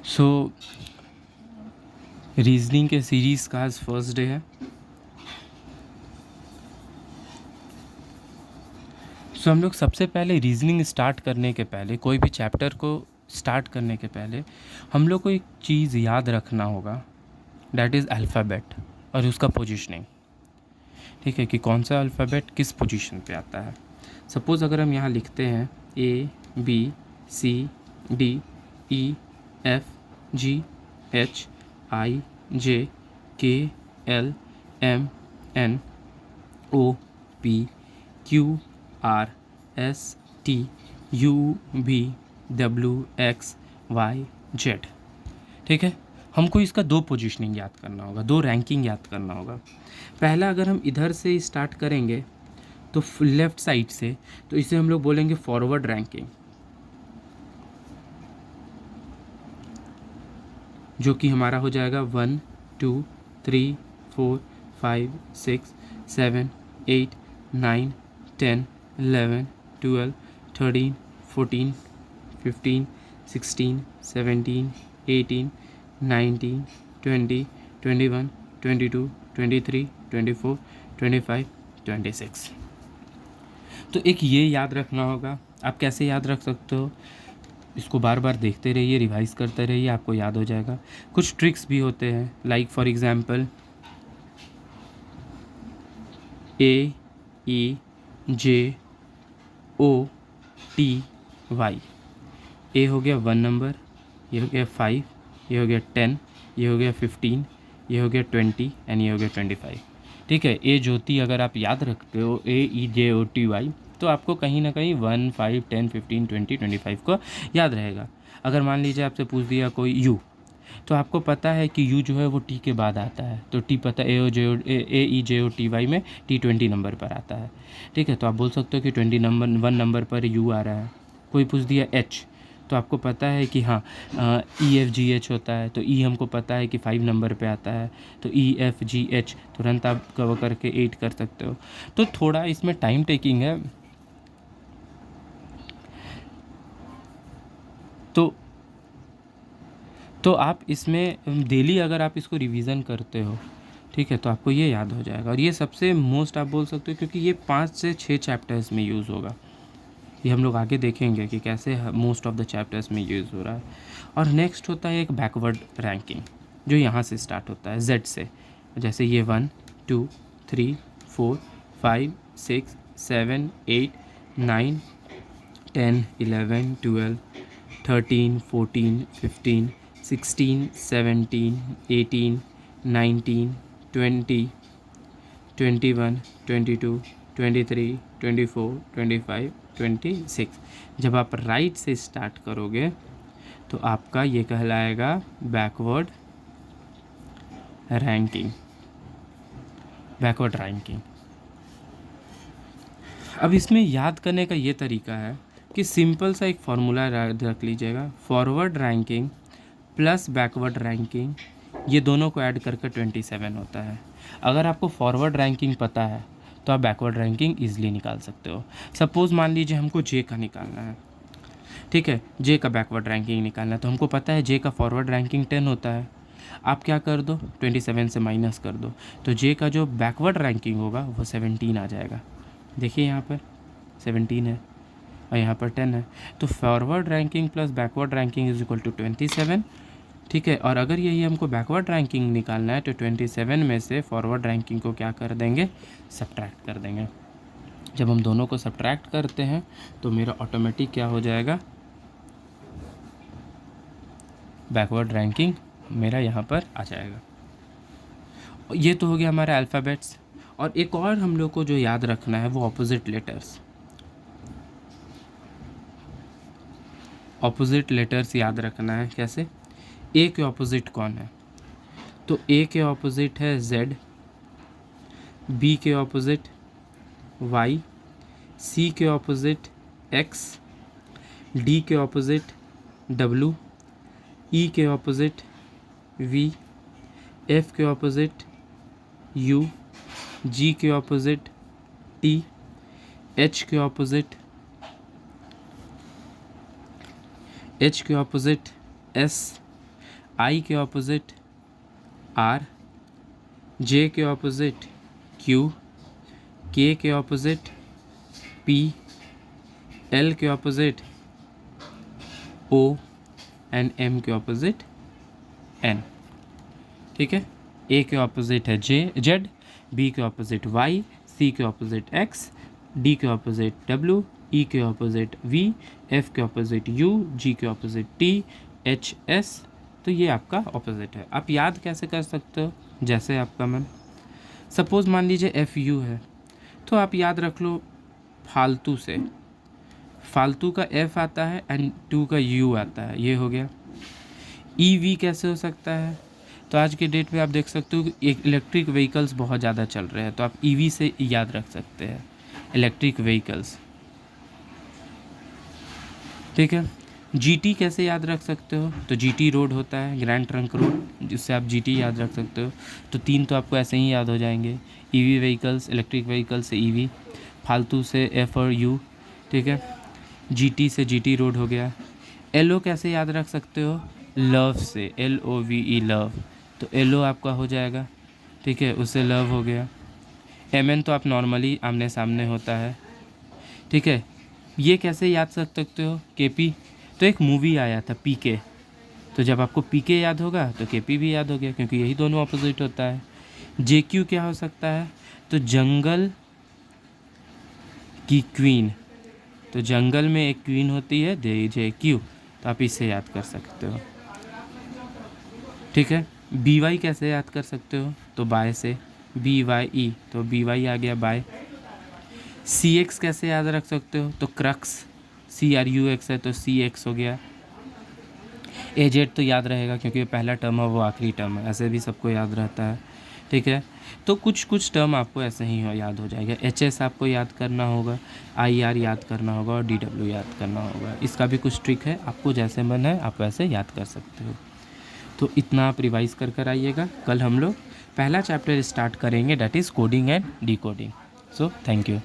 सो reasoning के series का आज फर्स्ट डे है। सो हम लोग सबसे पहले रीजनिंग स्टार्ट करने के पहले, कोई भी चैप्टर को स्टार्ट करने के पहले हम लोग को एक चीज़ याद रखना होगा, डैट इज़ अल्फ़ाबेट और उसका पोजीशनिंग। ठीक है, कि कौन सा अल्फ़ाबेट किस पोजीशन पे आता है। सपोज़ अगर हम यहाँ लिखते हैं ABCDEFGHIJKLMNOPQRSTUVWXYZ। ठीक है, हमको इसका दो पोजीशनिंग याद करना होगा, दो रैंकिंग याद करना होगा। पहला अगर हम इधर से स्टार्ट करेंगे तो लेफ़्ट साइड से, तो इसे हम लोग बोलेंगे फॉरवर्ड रैंकिंग, जो कि हमारा हो जाएगा 1 2 3 4 5 6 7 8 9 10 11 12 13 14 15 16 17 18 19 20 21 22 23 24 25 26। तो एक ये याद रखना होगा। आप कैसे याद रख सकते हो, इसको बार बार देखते रहिए, रिवाइज करते रहिए, आपको याद हो जाएगा। कुछ ट्रिक्स भी होते हैं, लाइक फॉर एग्जांपल AEJOTY। ए हो गया 1 नंबर, ये हो गया 5, ये हो गया 10, ये हो गया 15, ये हो गया 20 एंड ये हो गया 25। ठीक है, ए ज्योति अगर आप याद रखते हो AEJOTY, तो आपको कहीं ना कहीं 1 5 10 15 20 25 को याद रहेगा। अगर मान लीजिए आपसे पूछ दिया कोई यू, तो आपको पता है कि यू जो है वो टी के बाद आता है, तो टी पता AEJOTY में T20 नंबर पर आता है। ठीक है, तो आप बोल सकते हो कि 1 नंबर पर यू आ रहा है। कोई पूछ दिया एच, तो आपको पता है कि हाँ EFGH होता है, तो ई हमको पता है कि 5 नंबर पे आता है, तो EFGH तुरंत आप कवर करके 8 कर सकते हो। तो थोड़ा इसमें टाइम टेकिंग है, तो आप इसमें डेली अगर आप इसको रिवीजन करते हो, ठीक है, तो आपको ये याद हो जाएगा। और ये सबसे मोस्ट आप बोल सकते हो, क्योंकि ये 5 से 6 चैप्टर्स में यूज़ होगा। ये हम लोग आगे देखेंगे कि कैसे मोस्ट ऑफ द चैप्टर्स में यूज़ हो रहा है। और नेक्स्ट होता है एक बैकवर्ड रैंकिंग, जो यहाँ से स्टार्ट होता है जेड से। जैसे ये 1 2 3 4 5 6 7 8 9 10 11 12 13 14 15 16 17 18 19 20 21 22 23 24 25 26। जब आप राइट से स्टार्ट करोगे तो आपका ये कहलाएगा बैकवर्ड रैंकिंग। Backward ranking. अब इसमें याद करने का ये तरीका है कि सिंपल सा एक फार्मूला रख लीजिएगा, forward ranking plus backward ranking, ये दोनों को ऐड करके 27 होता है। अगर आपको फॉरवर्ड रैंकिंग पता है तो आप बैकवर्ड रैंकिंग ईजिली निकाल सकते हो। सपोज़ मान लीजिए हमको जे का निकालना है, ठीक है, जे का बैकवर्ड रैंकिंग निकालना है, तो हमको पता है जे का फॉरवर्ड रैंकिंग 10 होता है। आप क्या कर दो, 27 से माइनस कर दो, तो जे का जो बैकवर्ड रैंकिंग होगा वो 17 आ जाएगा। देखिए यहाँ पर 17 है और यहाँ पर 10 है, तो forward ranking plus backward ranking is equal to 27। ठीक है, और अगर यही हमको बैकवर्ड रैंकिंग निकालना है तो 27 में से फॉरवर्ड रैंकिंग को क्या कर देंगे, सब्ट्रैक्ट कर देंगे। जब हम दोनों को सब्ट्रैक्ट करते हैं तो मेरा ऑटोमेटिक क्या हो जाएगा, बैकवर्ड रैंकिंग मेरा यहाँ पर आ जाएगा। ये तो हो गया हमारे अल्फ़ाबेट्स। और एक और हम लोग को जो याद रखना है वो ऑपोजिट लेटर्स। ऑपोजिट लेटर्स याद रखना है कैसे, ए के ऑपोजिट कौन है, तो ए के ऑपोजिट है जेड, बी के ऑपोजिट वाई, सी के ऑपोजिट एक्स, डी के ऑपोजिट डब्लू, ई के ऑपोजिट वी, एफ के ऑपोजिट यू, जी के ऑपोजिट टी, एच के ऑपोजिट एच के ऑपोजिट एस, आई के ऑपोजिट आर, जे के ऑपोजिट क्यू, के के ऑपोजिट पी, एल के ऑपोजिट ओ एंड एम के ऑपोजिट एन। ठीक है, ए के ऑपोजिट है जेड, बी के ऑपोजिट वाई, सी के ऑपोजिट एक्स, डी के ऑपोजिट डब्ल्यू, ई के ऑपोजिट वी, एफ के ऑपोजिट यू, जी के ऑपोजिट टी, एच एस। तो ये आपका ऑपोजिट है। आप याद कैसे कर सकते हो? जैसे आपका मैम सपोज़ मान लीजिए एफ यू है, तो आप याद रख लो फालतू से, फालतू का एफ आता है एंड टू का यू आता है, ये हो गया। ई वी कैसे हो सकता है? तो आज के डेट में आप देख सकते हो कि इलेक्ट्रिक व्हीकल्स बहुत ज़्यादा चल रहे हैं, तो आप ईवी से याद रख सकते हैं, इलेक्ट्रिक व्हीकल्स। ठीक है, जीटी कैसे याद रख सकते हो? तो जीटी रोड होता है, ग्रैंड ट्रंक रोड, जिससे आप जीटी याद रख सकते हो। तो तीन तो आपको ऐसे ही याद हो जाएंगे, ईवी व्हीकल्स, इलेक्ट्रिक व्हीकल्स से ईवी, फालतू से एफ और यू। ठीक है, जीटी से जीटी रोड हो गया। एलओ कैसे याद रख सकते हो? लव से, LOVE लव, तो एलओ आपका हो जाएगा। ठीक है, उससे लव हो गया। एमएन तो आप नॉर्मली आमने सामने होता है। ठीक है, ये कैसे याद रख सकते हो? केपी, तो एक मूवी आया था पीके, तो जब आपको पीके याद होगा तो केपी भी याद हो गया, क्योंकि यही दोनों अपोजिट होता है। जेक्यू क्या हो सकता है? तो जंगल की क्वीन, तो जंगल में एक क्वीन होती है जेक्यू, तो आप इससे याद कर सकते हो। ठीक है, BY कैसे याद कर सकते हो? तो बाय से, BYE, तो BY आ गया बाय। CX कैसे याद रख सकते हो? तो क्रक्स, CRUX है तो CX हो गया। AZ तो याद रहेगा क्योंकि पहला टर्म है वो आखिरी टर्म है, ऐसे भी सबको याद रहता है। ठीक है, तो कुछ कुछ टर्म आपको ऐसे ही याद हो जाएगा। HS आपको याद करना होगा, IR याद करना होगा और DW याद करना होगा। इसका भी कुछ ट्रिक है, आपको जैसे मन है आप वैसे याद कर सकते हो। तो इतना आप रिवाइज़ कर आइएगा। कल हम लोग पहला चैप्टर स्टार्ट करेंगे, that is coding and decoding. So thank you.